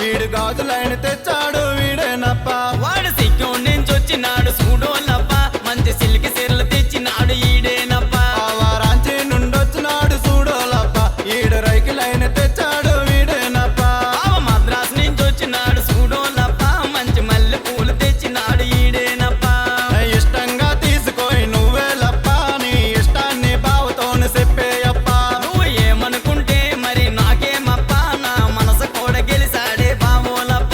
వీడు గాజులైన తెచ్చాడు వీడేనప్ప వాడు సిక్కం నుంచి వచ్చినాడు చూడోలప్ప మంచి సిల్క్ సీరలు తెచ్చినాడు ఈడేనప్ప వారాంచి నుండొచ్చినాడు చూడోలప్ప ఈడు రైకిలైన తెచ్చాడు వీడేనప్ప మద్రాసు నుంచి వచ్చినాడు చూడోలప్ప మంచి మల్లె పూలు తెచ్చినాడు ఈడేనప్ప ఇష్టంగా తీసుకోయి నువ్వేలప్ప నీ ఇష్టాన్ని బావతోను చెప్పేయప్ప నువ్వు ఏమనుకుంటే మరి నాకేమప్ప నా మనసు కూడా గెలిసాడే బావోలప్ప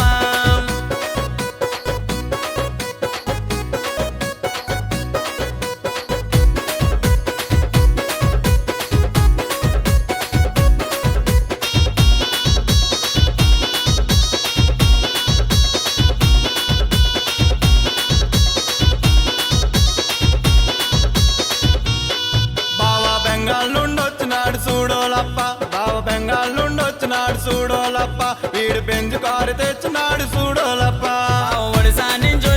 బావ బెంగాల్ నుండొచ్చినాడు చూడోలప్ప బావ బెంగాల్ నుండొచ్చినాడు చూడోలప్ప వీడు బెంజు కారు తెచ్చినాడు చూడోలప్ప ఒడిశా నుంచి